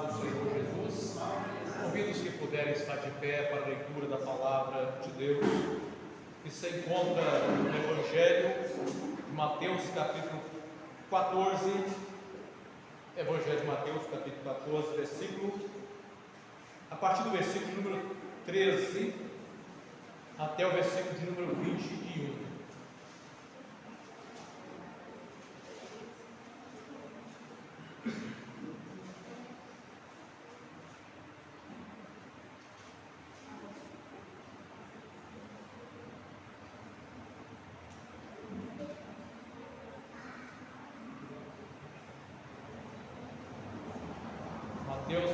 do Senhor Jesus. Convido os que puderem estar de pé para a leitura da palavra de Deus, que se encontra no Evangelho de Mateus, capítulo 14. Evangelho de Mateus, capítulo 14, a partir do versículo número 13 até o versículo de número 21. Mateus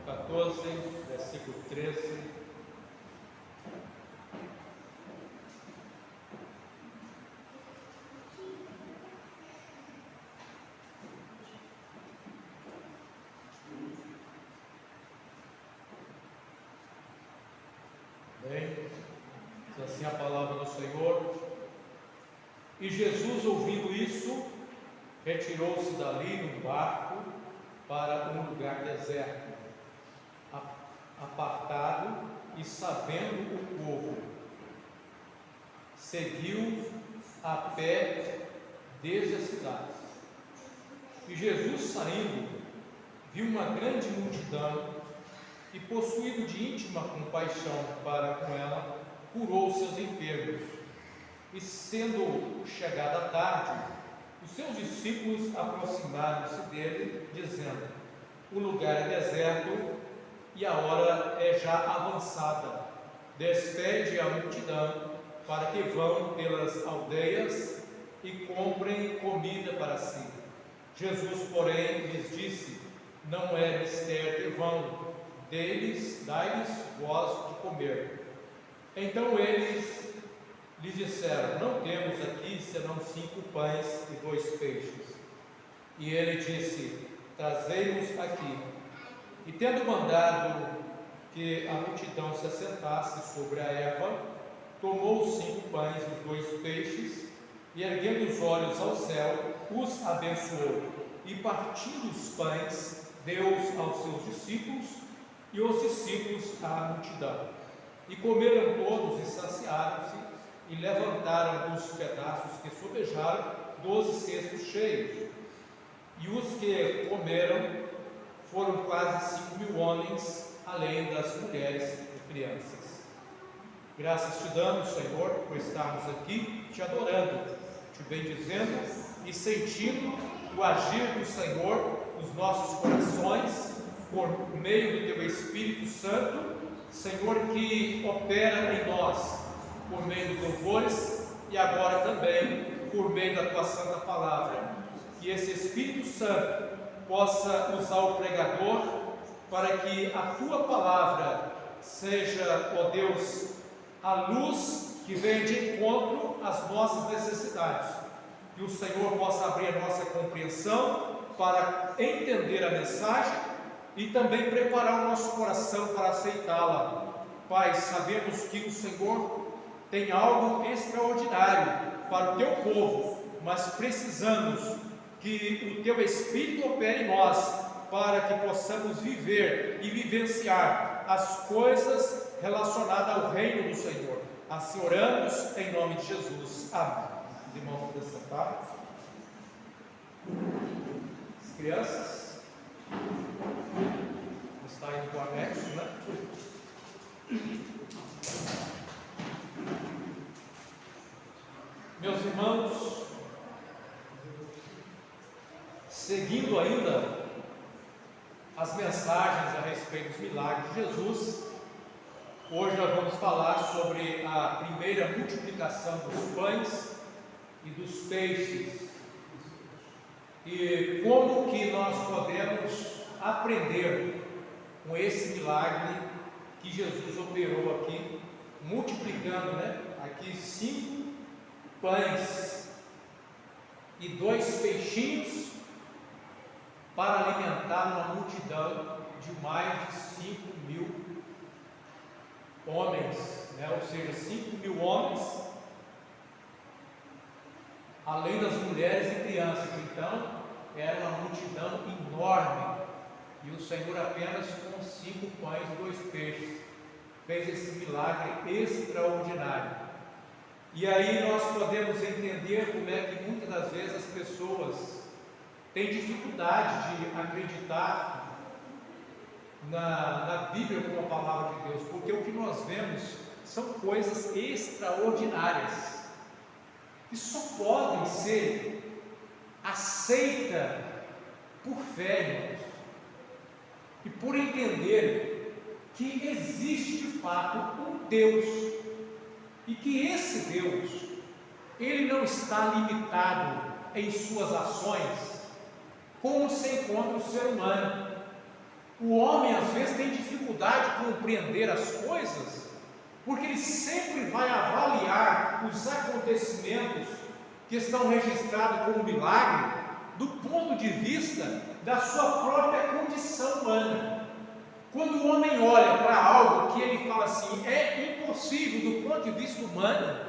14, versículo 13. Bem, diz assim a palavra do Senhor. E Jesus, ouvindo isso, retirou-se dali num barco para um lugar deserto, apartado, e sabendo o povo, seguiu a pé desde a cidade. E Jesus, saindo, viu uma grande multidão e, possuído de íntima compaixão para com ela, curou seus enfermos. E, sendo chegada a tarde, os seus discípulos aproximaram-se dele, dizendo: o lugar é deserto e a hora é já avançada. Despede a multidão para que vão pelas aldeias e comprem comida para si. Jesus, porém, lhes disse: não é mister que vão, dai-lhes vós de comer. Então eles lhes disseram: não temos aqui senão 5 pães e 2 peixes. E ele disse: trazei-os aqui. E tendo mandado que a multidão se assentasse sobre a erva, tomou os 5 pães e os 2 peixes, e erguendo os olhos ao céu, os abençoou, e partindo os pães, deu-os aos seus discípulos, e os discípulos à multidão. E comeram todos e saciaram-se, e levantaram dos pedaços que sobejaram 12 cestos cheios. E os que comeram foram quase 5.000 homens, além das mulheres e crianças. Graças te damos, Senhor, por estarmos aqui te adorando, te bendizendo e sentindo o agir do Senhor nos nossos corações, por meio do teu Espírito Santo, Senhor, que opera em nós, por meio dos louvores e agora também por meio da tua santa palavra. Que esse Espírito Santo possa usar o pregador para que a tua palavra seja, ó Deus, a luz que vem de encontro às nossas necessidades. Que o Senhor possa abrir a nossa compreensão para entender a mensagem e também preparar o nosso coração para aceitá-la. Pai, sabemos que o Senhor tem algo extraordinário para o teu povo, mas precisamos que o teu Espírito opere em nós, para que possamos viver e vivenciar as coisas relacionadas ao reino do Senhor. Assim oramos em nome de Jesus. Amém. Os irmãos podem sentar. As crianças, está indo para o anexo, né? Meus irmãos, seguindo ainda as mensagens a respeito dos milagres de Jesus, hoje nós vamos falar sobre a primeira multiplicação dos pães e dos peixes e como que nós podemos aprender com esse milagre que Jesus operou aqui, multiplicando, aqui 5 pães e 2 peixinhos para alimentar uma multidão de mais de 5.000 homens, ou seja, 5.000 homens, além das mulheres e crianças. Então, era uma multidão enorme. E o Senhor apenas com 5 pães e 2 peixes fez esse milagre extraordinário. E aí nós podemos entender como é que muitas das vezes as pessoas têm dificuldade de acreditar na Bíblia como a palavra de Deus, porque o que nós vemos são coisas extraordinárias que só podem ser aceitas por fé, irmãos, e por entender que existe de fato um Deus, e que esse Deus, ele não está limitado em suas ações como se encontra o ser humano. O homem às vezes tem dificuldade de compreender as coisas, porque ele sempre vai avaliar os acontecimentos que estão registrados como milagre do ponto de vista da sua própria condição humana. Quando o homem olha para algo que ele fala assim, é impossível do ponto de vista humano,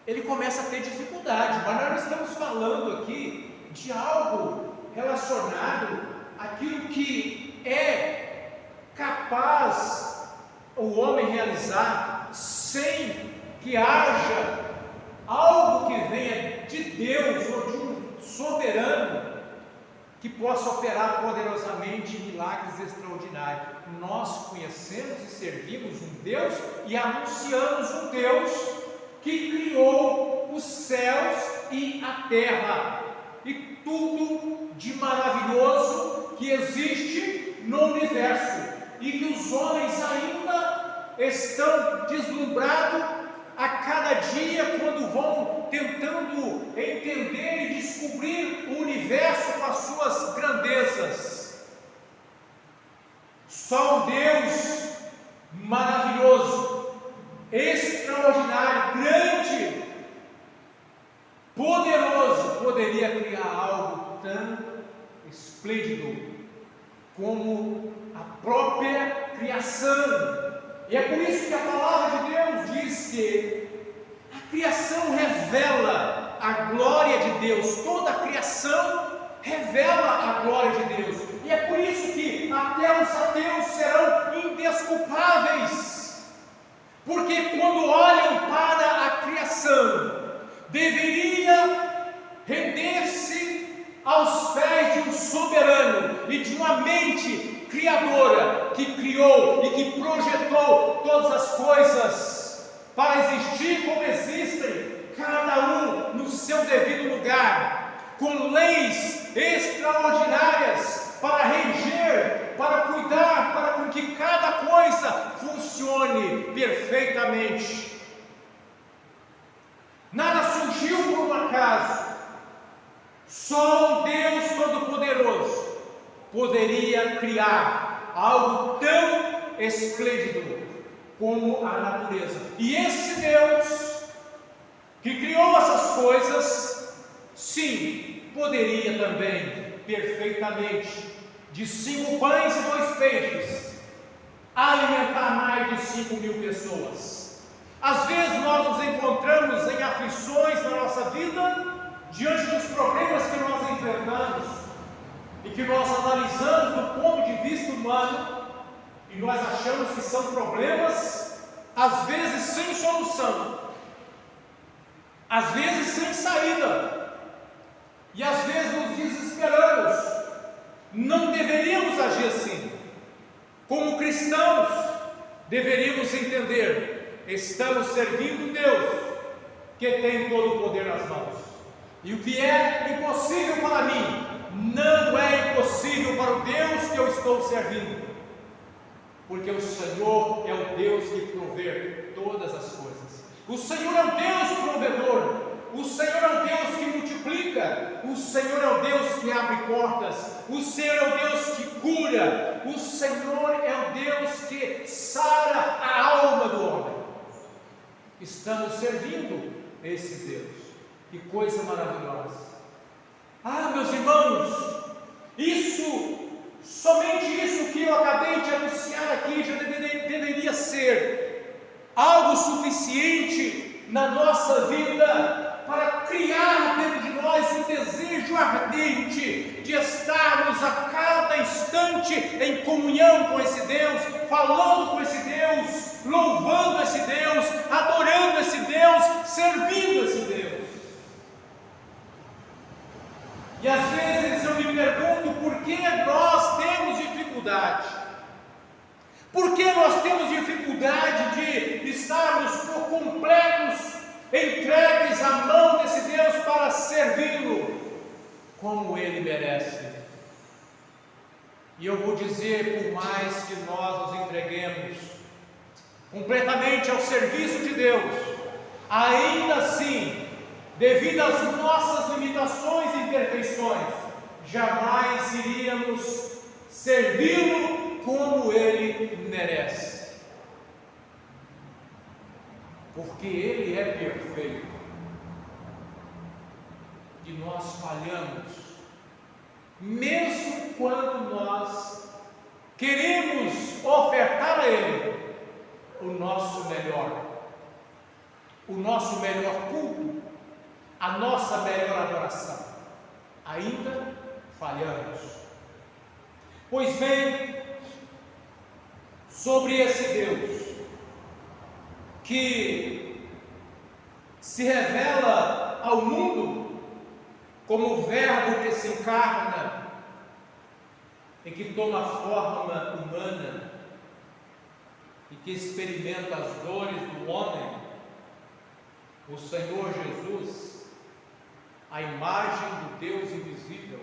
ele começa a ter dificuldade. Mas nós estamos falando aqui de algo relacionado àquilo que é capaz o homem realizar sem que haja algo que venha de Deus ou de um soberano que possa operar poderosamente milagres extraordinários. Nós conhecemos e servimos um Deus e anunciamos um Deus que criou os céus e a terra e tudo de maravilhoso que existe no universo, e que os homens ainda estão deslumbrados a cada dia quando vão tentando entender e descobrir o universo com as suas grandezas. Só um Deus maravilhoso, extraordinário, grande, poderoso poderia criar algo tão esplêndido como a própria criação. E é por isso que a palavra de Deus diz que a criação revela a glória de Deus. Toda a criação revela a glória de Deus. E é por isso que até os ateus serão indesculpáveis, porque quando olham para a criação, deveria render-se aos pés de um soberano e de uma mente criadora que criou e que projetou todas as coisas para existir como existem, cada um no seu devido lugar, com leis extraordinárias para reger, para cuidar, para que cada coisa funcione perfeitamente. Nada surgiu por um acaso. Só um Deus Todo-Poderoso poderia criar algo tão esplêndido como a natureza. E esse Deus que criou essas coisas, sim, poderia também perfeitamente, de 5 pães e 2 peixes, alimentar mais de 5.000 pessoas. Às vezes nós nos encontramos em aflições na nossa vida, diante dos problemas que nós enfrentamos, e que nós analisamos do ponto de vista humano, e nós achamos que são problemas, às vezes sem solução, às vezes sem saída, e às vezes nos desesperamos. Não deveríamos agir assim. Como cristãos, deveríamos entender: estamos servindo Deus que tem todo o poder nas mãos, e o que é impossível para mim não é impossível para o Deus que eu estou servindo, porque o Senhor é o Deus que provê todas as coisas. O Senhor é o Deus provedor, o Senhor é o Deus que multiplica, o Senhor é o Deus que abre portas, o Senhor é o Deus que cura, o Senhor é o Deus que sara a alma do homem. Estamos servindo esse Deus. Que coisa maravilhosa! Ah, meus irmãos, somente isso que eu acabei de anunciar aqui já deveria ser algo suficiente na nossa vida para criar dentro de nós um desejo ardente de estarmos a cada instante em comunhão com esse Deus, falando com esse Deus, louvando esse Deus, adorando esse Deus, servindo esse Deus. E às vezes eu me pergunto por que nós temos dificuldade. Por que nós temos dificuldade de estarmos por completos entregues à mão desse Deus para servi-lo como Ele merece? E eu vou dizer, por mais que nós nos entreguemos completamente ao serviço de Deus, ainda assim, devido às nossas limitações e imperfeições, jamais iríamos servi-lo como Ele merece. Porque Ele é perfeito e nós falhamos, mesmo quando nós queremos ofertar a Ele o nosso melhor culto, a nossa melhor adoração, ainda falhamos. Pois bem, sobre esse Deus que se revela ao mundo como o Verbo que se encarna e que toma forma humana e que experimenta as dores do homem, o Senhor Jesus, a imagem do Deus invisível,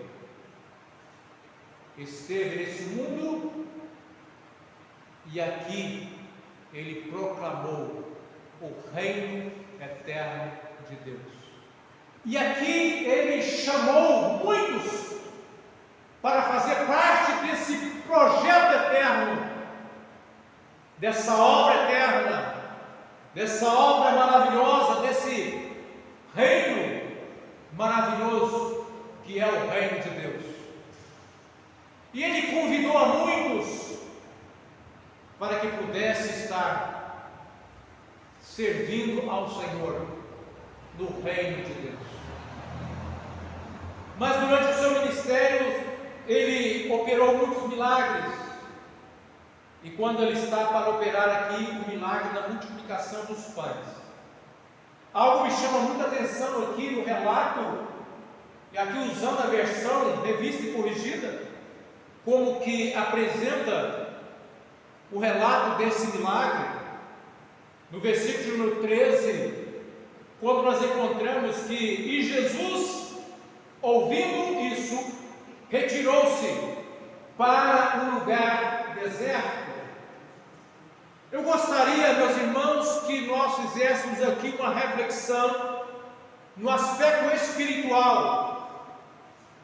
esteve nesse mundo e aqui Ele proclamou o reino eterno de Deus. E aqui Ele chamou muitos para fazer parte desse projeto eterno, dessa obra eterna, dessa obra maravilhosa, desse reino maravilhoso que é o reino de Deus. E Ele convidou a muitos para que pudesse estar servindo ao Senhor no reino de Deus. Mas durante o seu ministério, Ele operou muitos milagres. E quando Ele está para operar aqui o milagre da multiplicação dos pães, algo me chama muita atenção aqui no relato, e aqui usando a versão revista e corrigida, como que apresenta o relato desse milagre. No versículo número 13, quando nós encontramos que e Jesus, ouvindo isso, retirou-se para um lugar deserto. Eu gostaria, meus irmãos, que nós fizéssemos aqui uma reflexão no aspecto espiritual,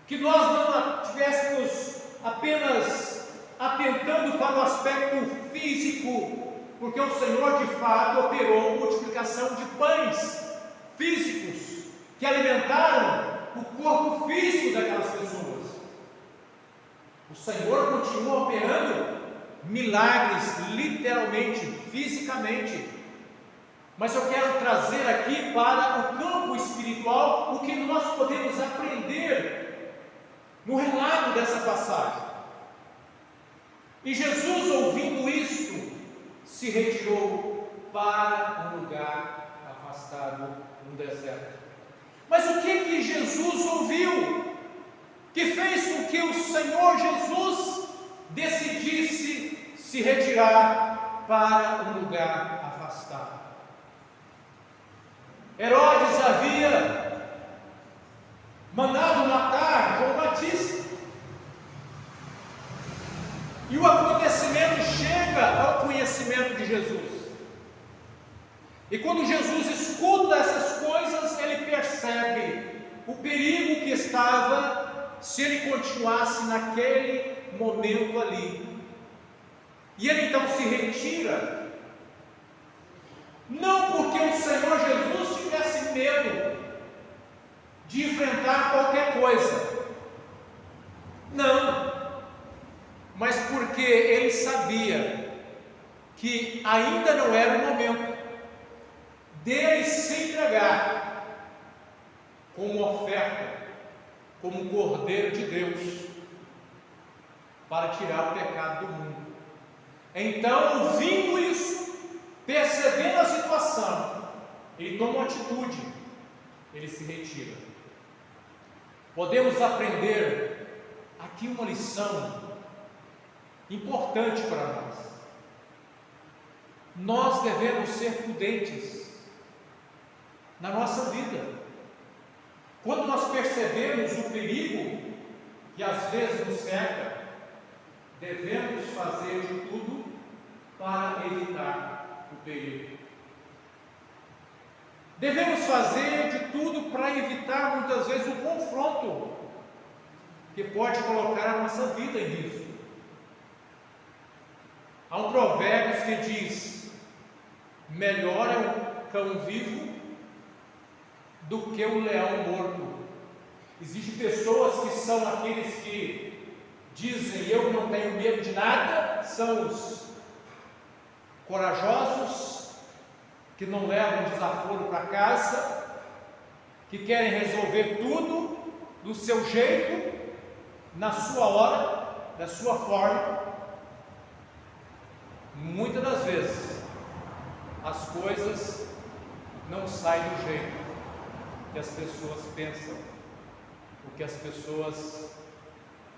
que nós não estivéssemos apenas atentando para o aspecto físico, porque o Senhor de fato operou multiplicação de pães físicos que alimentaram o corpo físico daquelas pessoas. O Senhor continua operando milagres, literalmente, fisicamente. Mas eu quero trazer aqui para o campo espiritual o que nós podemos aprender no relato dessa passagem. E Jesus, ouvindo isto, se retirou para um lugar afastado, no deserto. Mas o que Jesus ouviu que fez com que o Senhor Jesus decidisse se retirar para um lugar afastado? Herodes havia mandado matar João Batista, e o acontecimento chega ao conhecimento de Jesus. E quando Jesus escuta essas coisas, ele percebe o perigo que estava se ele continuasse naquele momento ali. E ele então se retira, não porque o Senhor Jesus tivesse medo de enfrentar qualquer coisa, não, mas porque ele sabia que ainda não era o momento dele se entregar como oferta como o Cordeiro de Deus para tirar o pecado do mundo. Então, ouvindo isso, percebendo a situação, ele toma uma atitude, ele se retira. Podemos aprender aqui uma lição importante para nós. Nós devemos ser prudentes na nossa vida. Quando nós percebemos o perigo que às vezes nos cerca, devemos fazer de tudo para evitar o perigo. Devemos fazer de tudo para evitar muitas vezes o confronto que pode colocar a nossa vida em risco. Há um provérbio que diz: melhor é o cão vivo do que o leão morto. Existem pessoas que são aqueles que dizem: eu não tenho medo de nada, são os corajosos, que não levam desaforo para casa, que querem resolver tudo do seu jeito, na sua hora, da sua forma. Muitas das vezes as coisas não saem do jeito que as pessoas pensam, o que as pessoas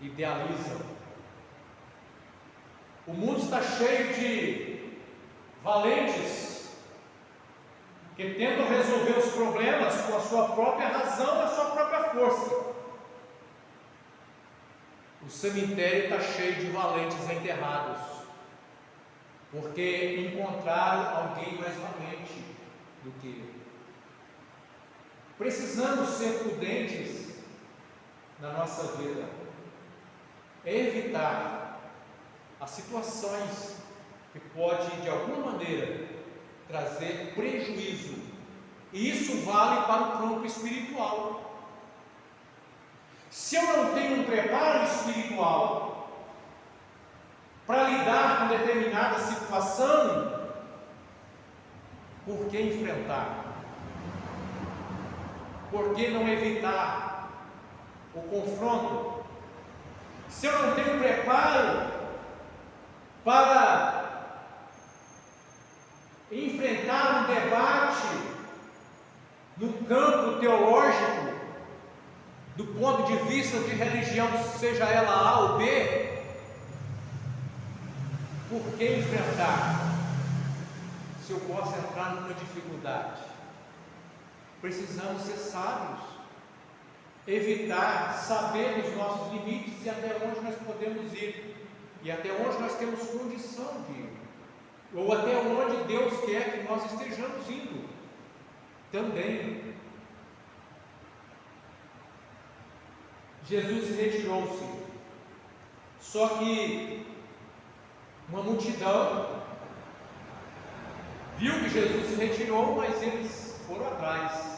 idealizam. O mundo está cheio de valentes que tentam resolver os problemas com a sua própria razão, a sua própria força. O cemitério está cheio de valentes enterrados, porque encontraram alguém mais valente do que ele. Precisamos ser prudentes na nossa vida, evitar as situações que podem de alguma maneira trazer prejuízo, e isso vale para o campo espiritual. Se eu não tenho um preparo espiritual para lidar com determinada situação, por que enfrentar? Por que não evitar o confronto? Se eu não tenho preparo para enfrentar um debate no campo teológico, do ponto de vista de religião, seja ela A ou B, por que enfrentar se eu posso entrar numa dificuldade? Precisamos ser sábios, evitar, saber os nossos limites e até onde nós podemos ir, e até onde nós temos condição de ir, ou até onde Deus quer que nós estejamos indo também. Jesus retirou-se, só que uma multidão viu que Jesus se retirou, mas eles foram atrás.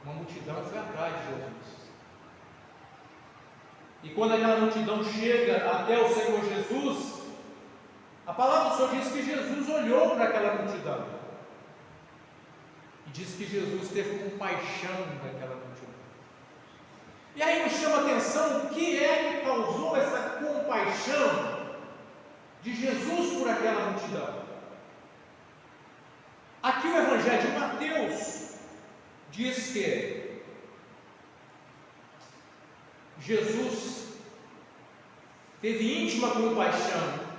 Uma multidão foi atrás de Jesus. E quando aquela multidão chega até o Senhor Jesus, a palavra do Senhor diz que Jesus olhou para aquela multidão e diz que Jesus teve compaixão daquela multidão. E aí nos chama a atenção o que é que causou essa compaixão de Jesus por aquela multidão. Aqui o Evangelho de Mateus diz que Jesus teve íntima compaixão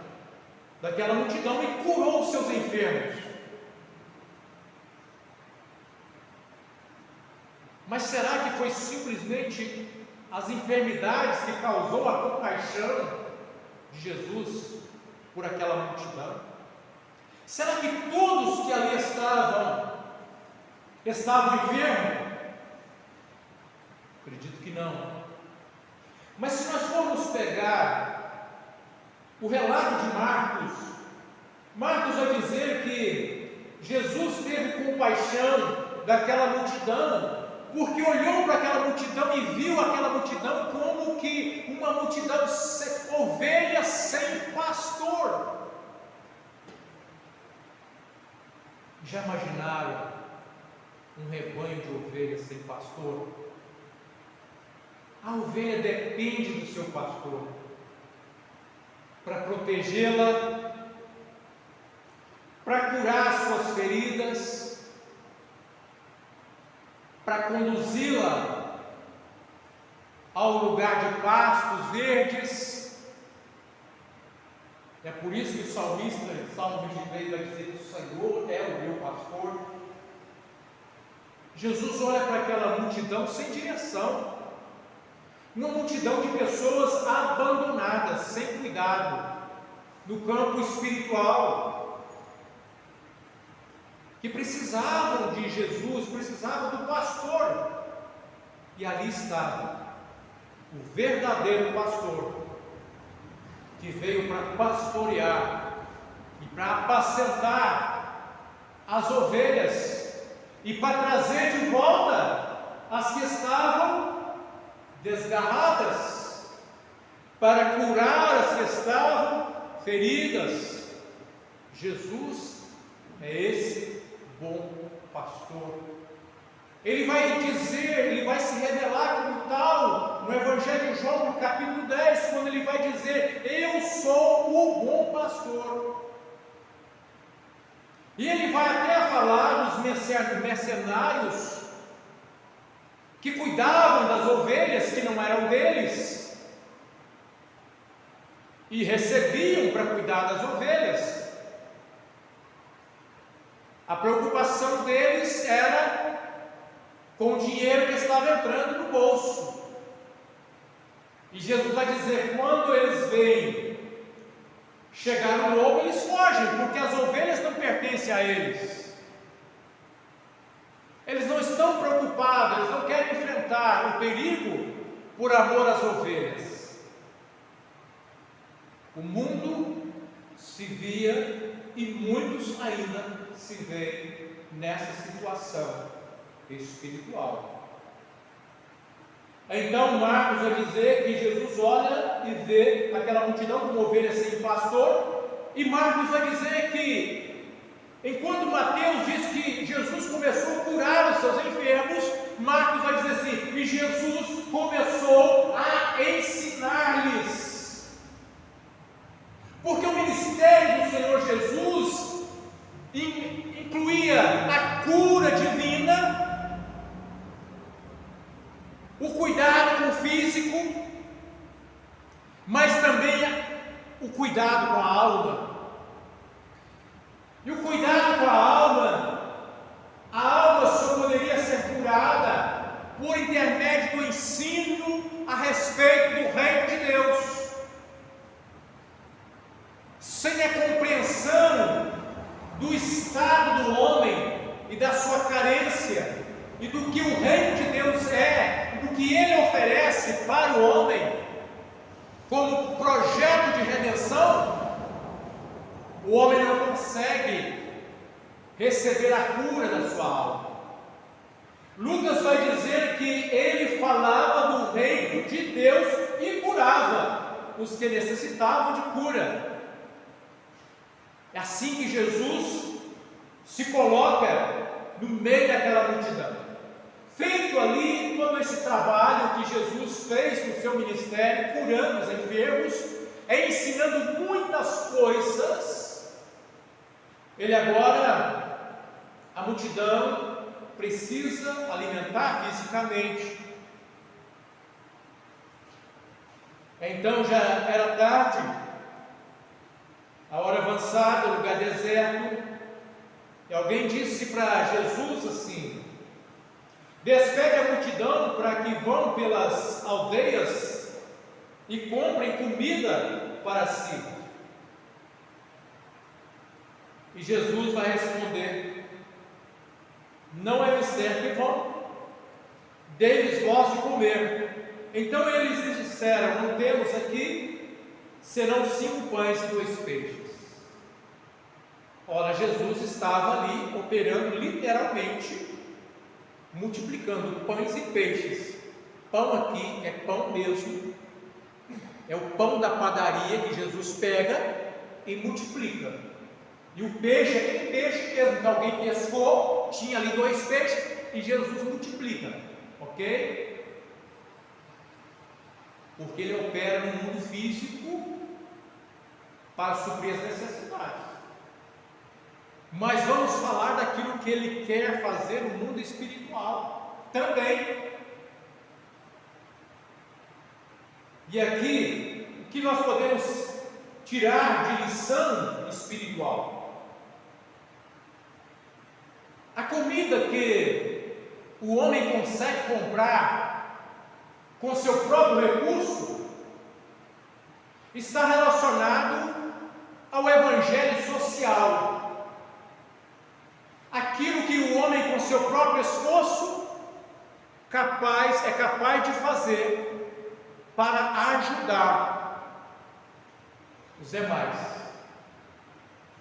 daquela multidão e curou os seus enfermos. Mas será que foi simplesmente as enfermidades que causou a compaixão de Jesus por aquela multidão? Será que todos que ali estavam enfermos? Acredito que não. Mas se nós formos pegar o relato de Marcos vai dizer que Jesus teve compaixão daquela multidão, porque olhou para aquela multidão e viu aquela multidão como que uma multidão de ovelhas sem pastor. Já imaginaram um rebanho de ovelhas sem pastor? A ovelha depende do seu pastor para protegê-la, para curar suas feridas, para conduzi-la ao lugar de pastos verdes. É por isso que o salmista, em Salmo 23, vai dizer que o Senhor é o meu pastor. Jesus olha para aquela multidão sem direção, uma multidão de pessoas abandonadas, sem cuidado, no campo espiritual, que precisavam de Jesus, precisavam do pastor, e ali estava o verdadeiro pastor, que veio para pastorear e para apacentar as ovelhas e para trazer de volta as que estavam desgarradas, para curar as que estavam feridas. Jesus é esse bom pastor. Ele vai dizer, ele vai se revelar como tal no Evangelho de João, no capítulo 10, quando ele vai dizer: eu sou o bom pastor. E ele vai até falar dos mercenários que cuidavam das ovelhas que não eram deles e recebiam para cuidar das ovelhas. A preocupação deles era com o dinheiro que estava entrando no bolso. E Jesus vai dizer: quando eles veem chegar o lobo, eles fogem, porque as ovelhas não pertencem a eles. Eles não estão preocupados, eles não querem enfrentar o perigo por amor às ovelhas. O mundo se via, e muitos ainda se veem nessa situação espiritual. Então Marcos vai dizer que Jesus olha e vê aquela multidão como ovelha sem pastor, e Marcos vai dizer que, enquanto Mateus diz que Jesus começou a curar os seus enfermos, Marcos vai dizer assim: e Jesus começou a ensinar-lhes. Porque o ministério do Senhor Jesus incluía a cura divina, o cuidado com o físico, mas também o cuidado com a alma. E o cuidado com a alma só poderia ser curada por intermédio do ensino a respeito do reino de Deus. Sem a compreensão do estado do homem e da sua carência, e do que o reino de Deus é, e do que ele oferece para o homem, como projeto de redenção, o homem não consegue receber a cura da sua alma. Lucas vai dizer que ele falava do reino de Deus e curava os que necessitavam de cura. É assim que Jesus se coloca no meio daquela multidão. Feito ali todo esse trabalho que Jesus fez no seu ministério, curando os enfermos, ensinando muitas coisas, ele agora, a multidão precisa alimentar fisicamente. Então já era tarde, a hora avançada, o lugar deserto, e alguém disse para Jesus assim: despegue a multidão para que vão pelas aldeias e comprem comida para si. E Jesus vai responder: não é mister que vão, dê-lhes vós de comer. Então eles lhes disseram: não temos aqui senão 5 pães e 2 peixes. Ora, Jesus estava ali operando literalmente, multiplicando pães e peixes. Pão aqui é pão mesmo, é o pão da padaria que Jesus pega e multiplica. E o peixe é aquele peixe mesmo que alguém pescou, tinha ali 2 peixes e Jesus multiplica, ok? porque ele opera no mundo físico para suprir as necessidades. Mas vamos falar daquilo que ele quer fazer no mundo espiritual também. E aqui, o que nós podemos tirar de lição espiritual? A comida que o homem consegue comprar com seu próprio recurso está relacionado ao evangelho social. Aquilo que o homem com seu próprio esforço é capaz de fazer para ajudar os demais.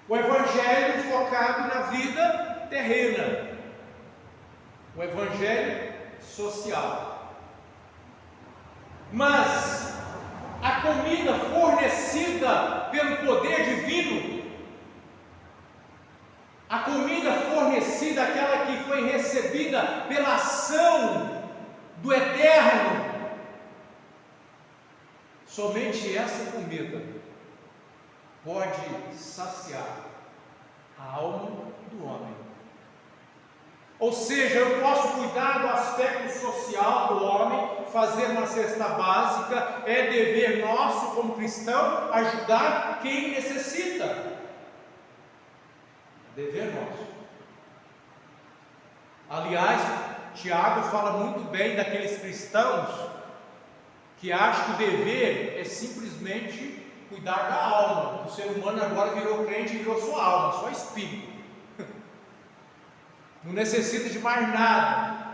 O evangelho focado na vida terrena, o evangelho social. Mas a comida fornecida pelo poder divino, a comida fornecida, aquela que foi recebida pela ação do Eterno, somente essa comida pode saciar a alma do homem. Ou seja, eu posso cuidar do aspecto social do homem, fazer uma cesta básica, é dever nosso como cristão ajudar quem necessita. Dever nosso. Aliás, Tiago fala muito bem daqueles cristãos que acham que o dever é simplesmente cuidar da alma. O ser humano agora virou crente e virou sua alma, só espírito. Não necessita de mais nada.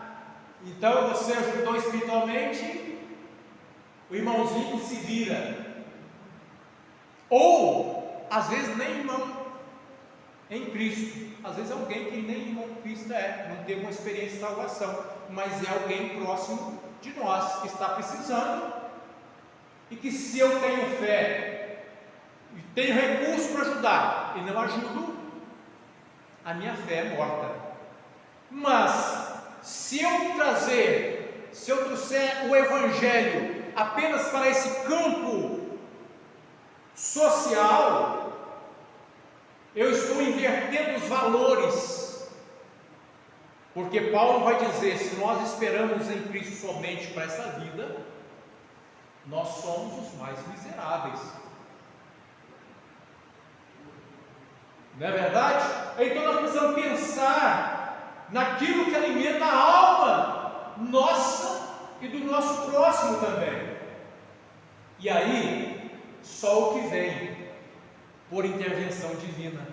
Então você ajudou espiritualmente, o irmãozinho se vira. Ou, às vezes, nem irmão em Cristo. Às vezes alguém que nem irmão em Cristo não teve uma experiência de salvação, mas é alguém próximo de nós que está precisando, e que se eu tenho fé e tenho recurso para ajudar e não ajudo, a minha fé é morta. Mas se eu trouxer o evangelho apenas para esse campo social, eu estou invertendo os valores, porque Paulo vai dizer: se nós esperamos em Cristo somente para essa vida, nós somos os mais miseráveis. Não é verdade? Então nós precisamos pensar naquilo que alimenta a alma nossa e do nosso próximo também. E aí, só o que vem por intervenção divina.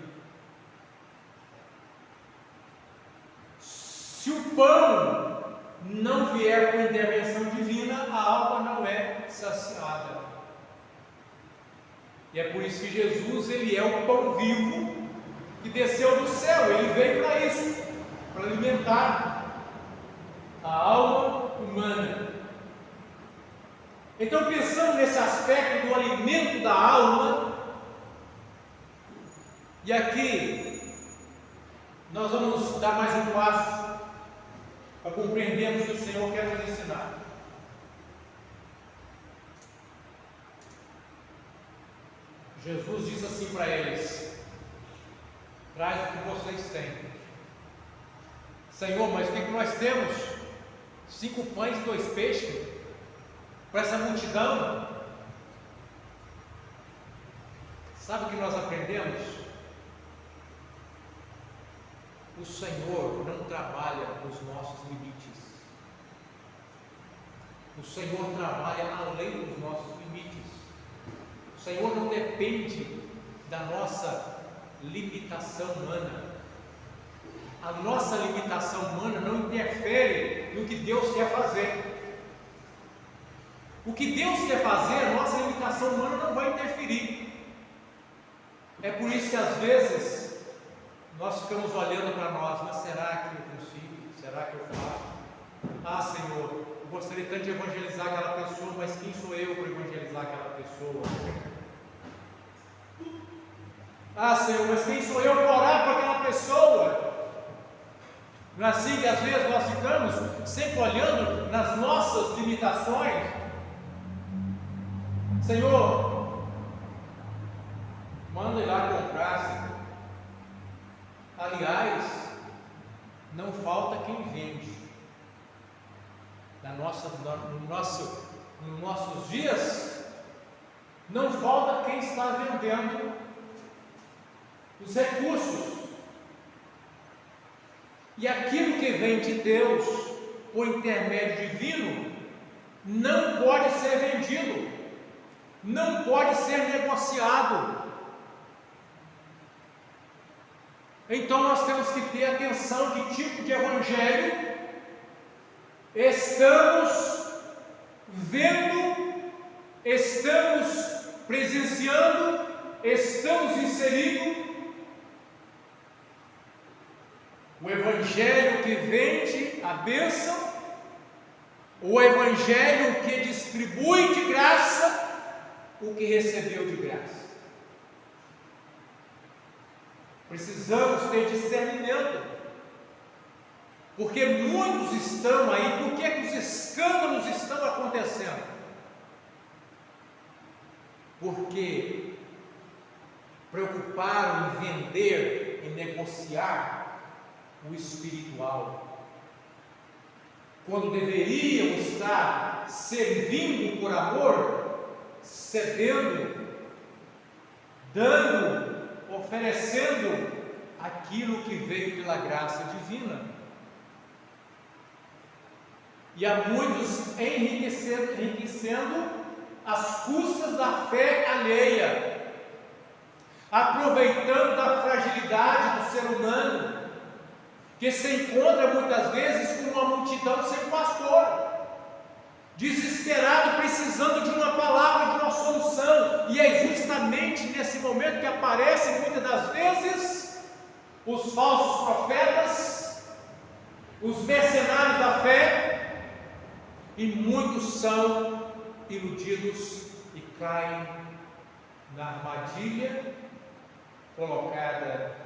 Se o pão não vier por intervenção divina, a alma não é saciada. E é por isso que Jesus, ele é o pão vivo que desceu do céu. Ele veio para isso, para alimentar a alma humana. Então, pensando nesse aspecto do alimento da alma, e aqui nós vamos dar mais um passo para compreendermos o que o Senhor quer nos ensinar. Jesus disse assim para eles: traz o que vocês têm. Senhor, mas o que nós temos? 5 pães e 2 peixes para essa multidão. Sabe o que nós aprendemos? O Senhor não trabalha nos nossos limites. O Senhor trabalha além dos nossos limites. O Senhor não depende da nossa limitação humana. A nossa limitação humana não interfere no que Deus quer fazer. O que Deus quer fazer, a nossa limitação humana não vai interferir. É por isso que às vezes nós ficamos olhando para nós: mas será que eu consigo? Será que eu faço? Ah, Senhor, eu gostaria tanto de evangelizar aquela pessoa, mas quem sou eu para evangelizar aquela pessoa? Ah, Senhor, mas quem sou eu para orar para aquela pessoa? Não é assim que às vezes nós ficamos sempre olhando nas nossas limitações? Senhor, manda ir lá comprar, Senhor. Aliás, não falta quem vende. Nos nossos dias, não falta quem está vendendo os recursos. E aquilo que vem de Deus, por intermédio divino, não pode ser vendido, não pode ser negociado. Então nós temos que ter atenção que tipo de evangelho estamos vendo, estamos presenciando, estamos inserindo. O evangelho que vende a bênção, o evangelho que distribui de graça o que recebeu de graça. Precisamos ter discernimento, porque muitos estão aí. Por que os escândalos estão acontecendo? Porque preocuparam em vender e negociar o espiritual, quando deveriam estar servindo por amor, cedendo, dando, oferecendo aquilo que veio pela graça divina. E há muitos enriquecendo às custas da fé alheia, aproveitando da fragilidade do ser humano, que se encontra muitas vezes com uma multidão sem pastor, desesperado, precisando de uma palavra, de uma solução. E é justamente nesse momento que aparecem muitas das vezes os falsos profetas, os mercenários da fé, e muitos são iludidos e caem na armadilha colocada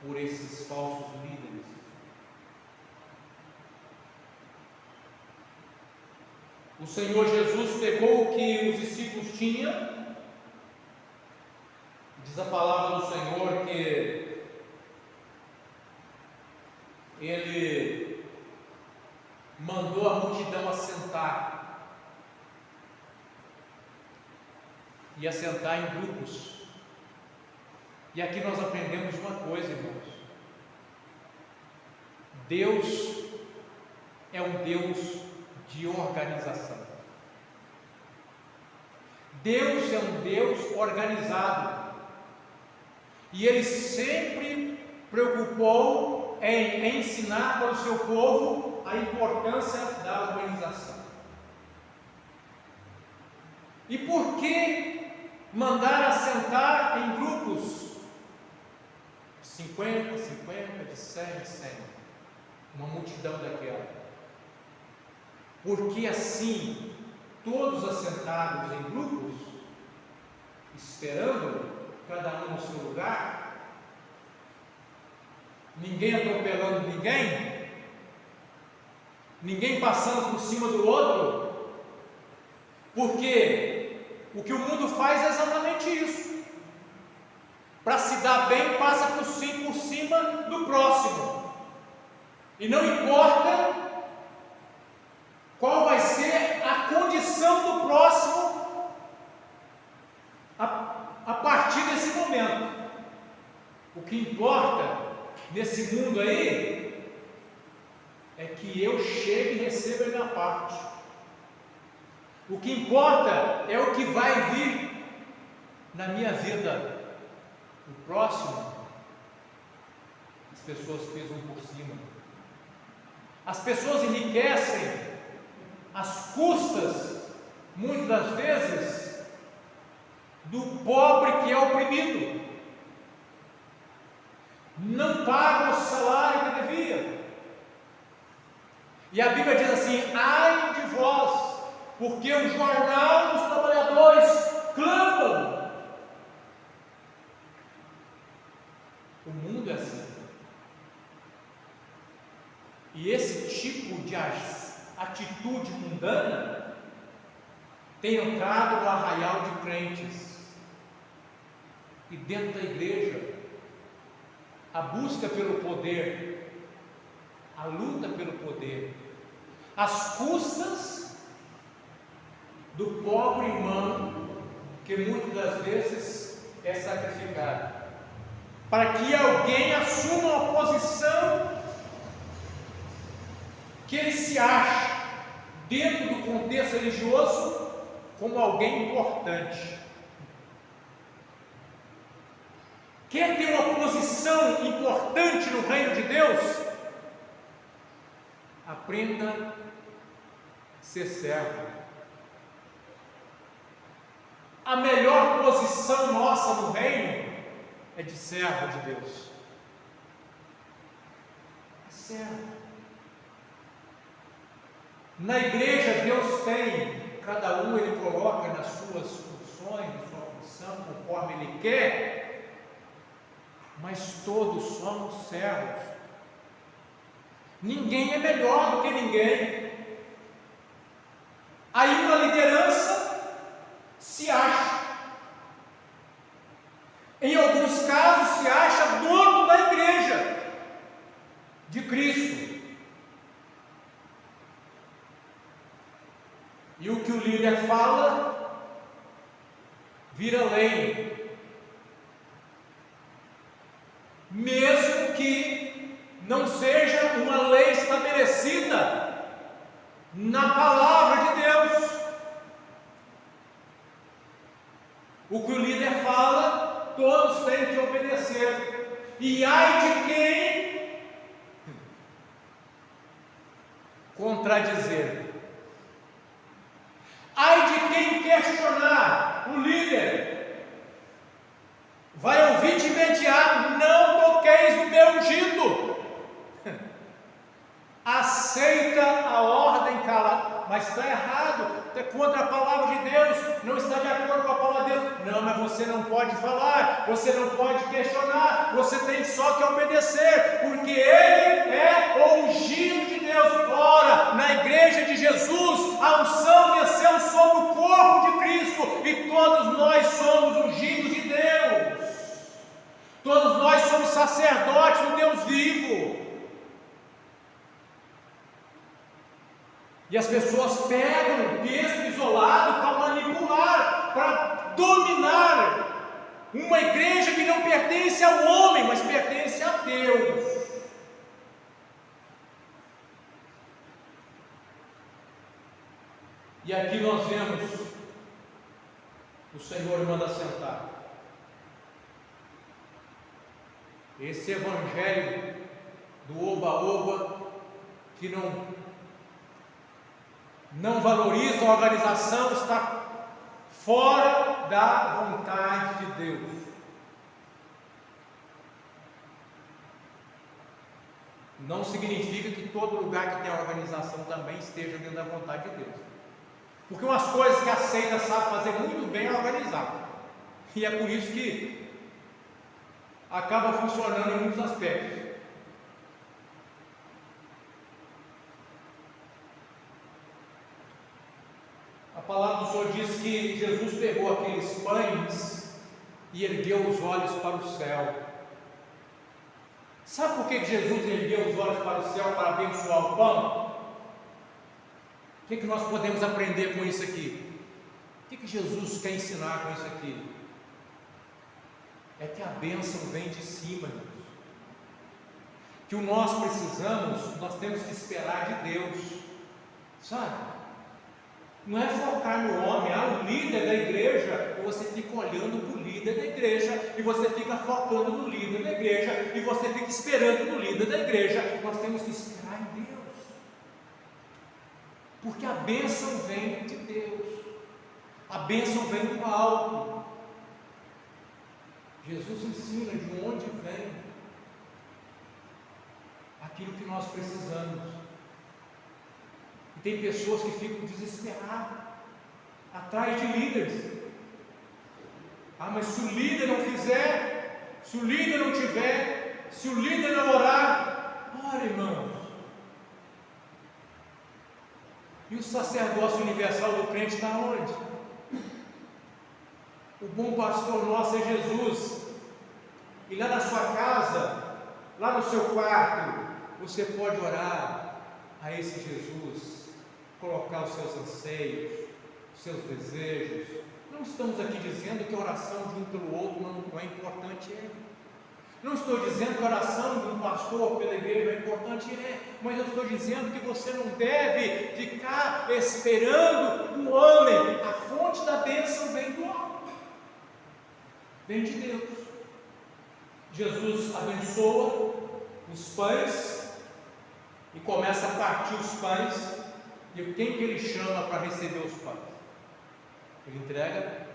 por esses falsos líderes. O Senhor Jesus pegou o que os discípulos tinham. Diz a palavra do Senhor que Ele mandou a multidão assentar, e assentar em grupos. E aqui nós aprendemos uma coisa, irmãos: Deus é um Deus de organização. Deus é um Deus organizado, e Ele sempre preocupou em ensinar para o seu povo a importância da organização. E por que mandar assentar em grupos? 50, de 100 em 100, uma multidão daquela. Porque assim, todos assentados em grupos, esperando cada um no seu lugar, ninguém atropelando ninguém passando por cima do outro, porque o que o mundo faz é exatamente isso. Para se dar bem, passa por cima do próximo, e não importa qual vai ser a condição do próximo a partir desse momento. O que importa nesse mundo aí é que eu chegue e receba a minha parte. O que importa é o que vai vir na minha vida. O próximo, as pessoas pesam por cima. As pessoas enriquecem às custas, muitas das vezes, do pobre que é oprimido. Não paga o salário que devia. E a Bíblia diz assim: ai de vós, porque o jornal dos trabalhadores clamam. O mundo é assim. E esse tipo de atitude mundana tem entrado no arraial de crentes, e dentro da igreja, a busca pelo poder, a luta pelo poder, às custas do pobre irmão, que muitas das vezes é sacrificado, para que alguém assuma uma posição que ele se acha, dentro do contexto religioso, como alguém importante. Quer ter uma posição importante no reino de Deus? Aprenda a ser servo. A melhor posição nossa no reino é de servo de Deus. É servo. Na igreja, Deus tem, cada um ele coloca nas suas funções, na sua função, conforme ele quer, mas todos somos servos. Ninguém é melhor do que ninguém. Aí uma liderança se acha, em alguns casos se acha dono da igreja de Cristo. E o que o líder fala vira lei, mesmo que não seja uma lei estabelecida na palavra de Deus. O que o líder fala, todos têm que obedecer. E ai de quem contradizer. Ai de quem questionar o líder. Vai ouvir de imediato: não toqueis no meu ungido. Aceita a ordem calada, mas está errado, é contra a palavra de Deus, não está de acordo com a palavra de Deus. Não, mas você não pode falar, você não pode questionar, você tem só que obedecer, porque Ele é o ungido de Deus. Ora, na igreja de Jesus, a unção desceu sobre o corpo de Cristo, e todos nós somos ungidos de Deus, todos nós somos sacerdotes do Deus vivo. E as pessoas pegam um texto isolado para manipular, para dominar uma igreja que não pertence ao homem, mas pertence a Deus. E aqui nós vemos o Senhor manda sentar. Esse evangelho do oba-oba, que não valoriza a organização, está fora da vontade de Deus. Não significa que todo lugar que tem organização também esteja dentro da vontade de Deus. Porque umas coisas que a seita sabe fazer muito bem é organizar. E é por isso que acaba funcionando em muitos aspectos. A palavra do Senhor diz que Jesus pegou aqueles pães e ergueu os olhos para o céu. Sabe por que Jesus ergueu os olhos para o céu para abençoar o pão? O que nós podemos aprender com isso aqui? O que Jesus quer ensinar com isso aqui? É que a bênção vem de cima, irmãos. Que o nós precisamos, nós temos que esperar de Deus, sabe? Não é focar no homem, o líder da igreja, e você fica olhando para o líder da igreja, e você fica focando no líder da igreja, e você fica esperando no líder da igreja. Nós temos que esperar em Deus, porque a bênção vem de Deus, a bênção vem do alto. Jesus ensina de onde vem aquilo que nós precisamos. E tem pessoas que ficam desesperadas atrás de líderes. Mas se o líder não fizer, se o líder não tiver, se o líder não orar, ora, irmãos. E o sacerdócio universal do crente está onde? O bom pastor nosso é Jesus. E lá na sua casa, lá no seu quarto, você pode orar a esse Jesus, colocar os seus anseios, os seus desejos. Não estamos aqui dizendo que a oração de um pelo outro não é importante, Não estou dizendo que a oração de um pastor pela igreja é importante, mas eu estou dizendo que você não deve ficar esperando o homem. A fonte da bênção vem do alto, vem de Deus. Jesus abençoa os pães e começa a partir os pães. E quem que ele chama para receber os pães? Ele entrega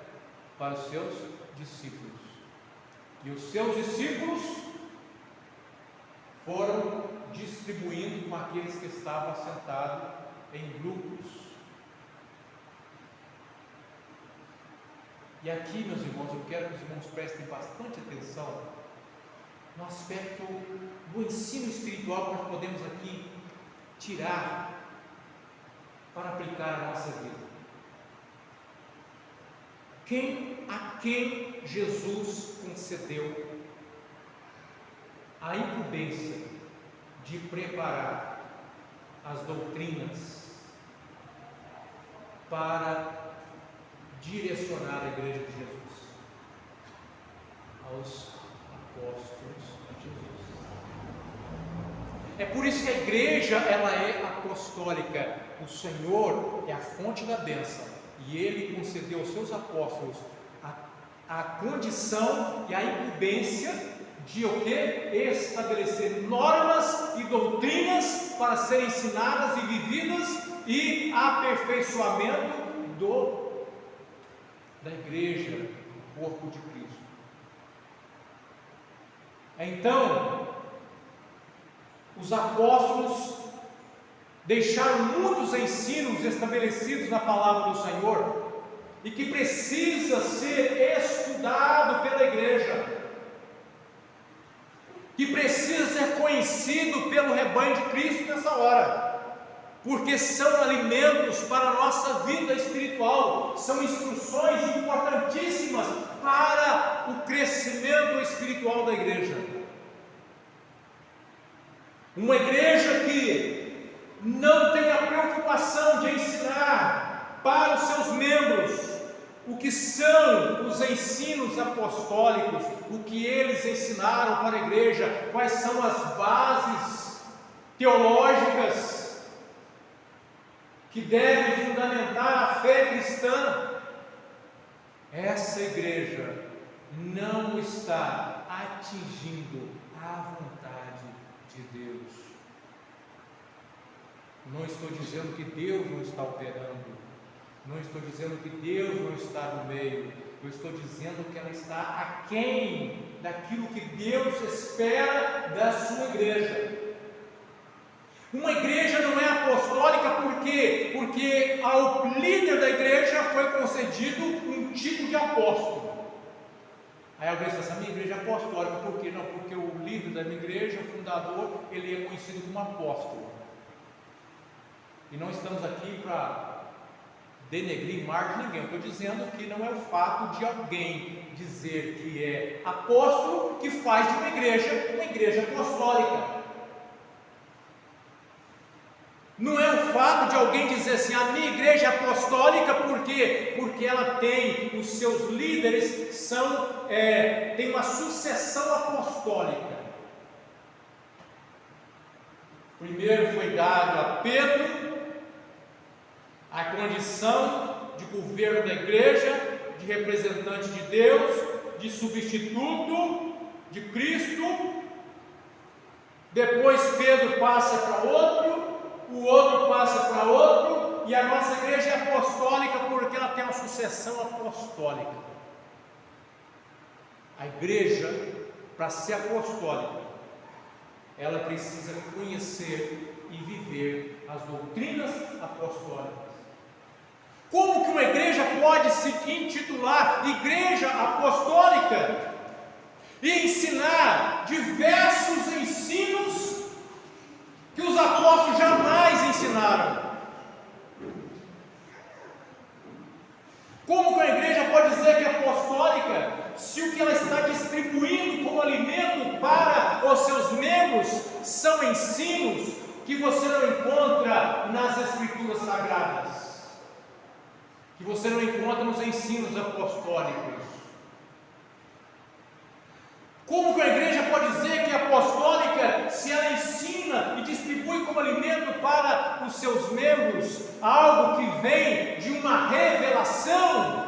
para os seus discípulos. E os seus discípulos foram distribuindo com aqueles que estavam assentados em grupos. E aqui, meus irmãos, eu quero que os irmãos prestem bastante atenção no aspecto do ensino espiritual que nós podemos aqui tirar para aplicar a nossa vida. A quem Jesus concedeu a incumbência de preparar as doutrinas para direcionar a igreja de Jesus? Aos apóstolos de Jesus. É por isso que a igreja ela é apostólica. O Senhor é a fonte da bênção e Ele concedeu aos seus apóstolos a condição e a incumbência de o quê? Estabelecer normas e doutrinas para serem ensinadas e vividas e aperfeiçoamento da igreja, do corpo de Cristo. Então, os apóstolos deixaram muitos ensinos estabelecidos na palavra do Senhor e que precisa ser estudado pela igreja, que precisa ser conhecido pelo rebanho de Cristo nessa hora, porque são alimentos para a nossa vida espiritual, são instruções importantíssimas para o crescimento espiritual da igreja. Uma igreja que não tem a preocupação de ensinar para os seus membros o que são os ensinos apostólicos, o que eles ensinaram para a igreja, quais são as bases teológicas que devem fundamentar a fé cristã. Essa igreja não está atingindo a vontade de Deus. Não estou dizendo que Deus não está operando, não estou dizendo que Deus não está no meio, eu estou dizendo que ela está aquém daquilo que Deus espera da sua igreja. Uma igreja não é apostólica por quê? Porque ao líder da igreja foi concedido um tipo de apóstolo. Aí alguém diz assim: a minha igreja é apostólica, por quê? Não, porque o líder da minha igreja, o fundador, ele é conhecido como apóstolo. E não estamos aqui para denegrir mais de ninguém. Eu estou dizendo que não é o fato de alguém dizer que é apóstolo que faz de uma igreja apostólica. Não é o fato de alguém dizer assim: a minha igreja é apostólica, por quê? Porque ela tem os seus líderes, tem uma sucessão apostólica. Primeiro foi dado a Pedro a condição de governo da igreja, de representante de Deus, de substituto de Cristo. Depois Pedro passa para outro, o outro passa para outro, e a nossa igreja é apostólica porque ela tem uma sucessão apostólica. A igreja, para ser apostólica, ela precisa conhecer e viver as doutrinas apostólicas. Como que uma igreja pode se intitular igreja apostólica e ensinar diversos ensinos que os apóstolos jamais ensinaram? Como que a igreja pode dizer que é apostólica se o que ela está distribuindo como alimento para os seus membros são ensinos que você não encontra nas Escrituras Sagradas, que você não encontra nos ensinos apostólicos? Como que a igreja pode dizer que é apostólica se ela ensina e distribui como alimento para os seus membros algo que vem de uma revelação,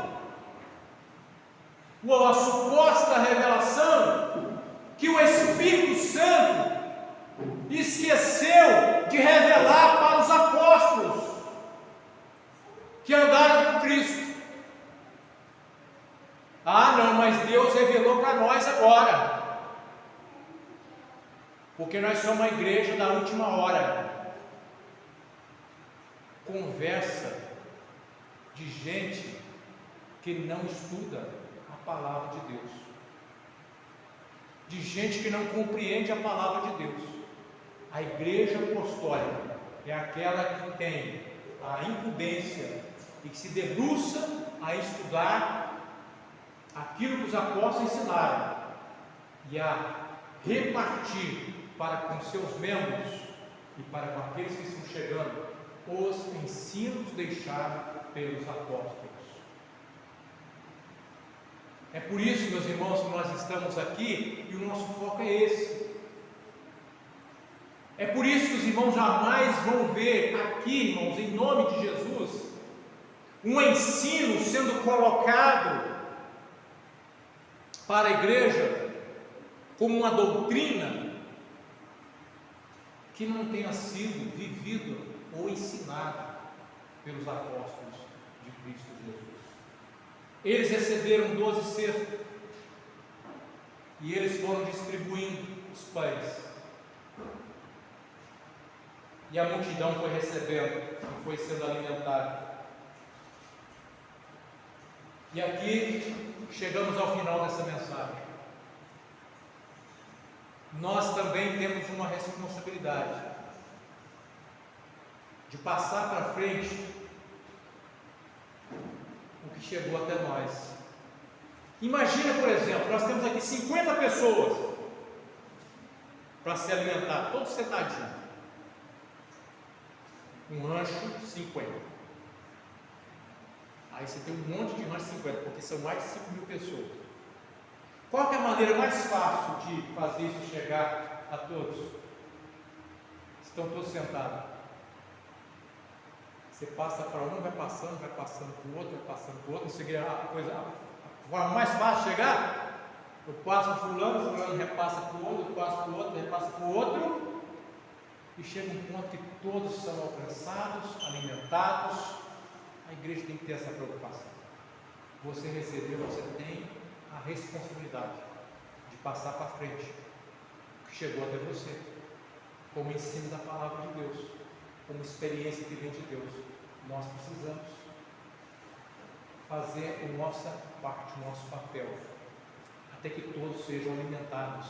ou a suposta revelação que o Espírito Santo esqueceu de revelar para os apóstolos que andaram com Cristo? Ah, não, mas Deus revelou para nós agora, porque nós somos uma igreja da última hora. Conversa de gente que não estuda a palavra de Deus, de gente que não compreende a palavra de Deus. A igreja apostólica é aquela que tem a incumbência e que se debruça a estudar aquilo que os apóstolos ensinaram e a repartir para com seus membros e para com aqueles que estão chegando os ensinos deixados pelos apóstolos. É por isso, meus irmãos, que nós estamos aqui e o nosso foco é esse. É por isso que os irmãos jamais vão ver aqui, irmãos, em nome de Jesus, um ensino sendo colocado para a igreja como uma doutrina que não tenha sido vivida ou ensinada pelos apóstolos de Cristo Jesus. Eles receberam 12 cestos e eles foram distribuindo os pães, e a multidão foi recebendo e foi sendo alimentada. E aqui chegamos ao final dessa mensagem. Nós também temos uma responsabilidade de passar para frente o que chegou até nós. Imagina, por exemplo, nós temos aqui 50 pessoas para se alimentar, todos sentadinhos. Um rancho 50. Aí você tem um monte de rancho 50, porque são mais de 5.000 pessoas. Qual que é a maneira mais fácil de fazer isso chegar a todos? Estão todos sentados. Você passa para um, vai passando para o outro, vai passando para o outro. A forma mais fácil de chegar, eu passo para fulano, fulano repassa para o outro, eu passo para o outro, repassa para o outro, e chega um ponto que todos são alcançados, alimentados. A igreja tem que ter essa preocupação. Você recebeu, você tem a responsabilidade de passar para frente o que chegou até você, como ensino da palavra de Deus, como experiência que vem de Deus. Nós precisamos fazer a nossa parte, o nosso papel, até que todos sejam alimentados.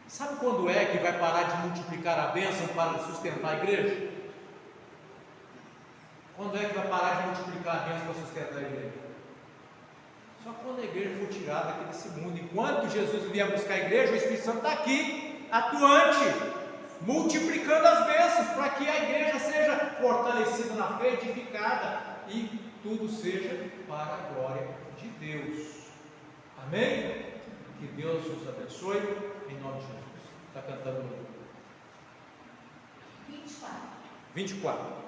Sabe quando é que vai parar de multiplicar a bênção para sustentar a igreja? Quando é que vai parar de multiplicar a bênção para sustentar a igreja? Só quando a igreja for tirada aqui desse mundo. Enquanto Jesus vier buscar a igreja, o Espírito Santo está aqui, atuante, multiplicando as bênçãos, para que a igreja seja fortalecida na fé, edificada, e tudo seja para a glória de Deus. Amém? Que Deus nos abençoe, em nome de Jesus. Está cantando 24. 24.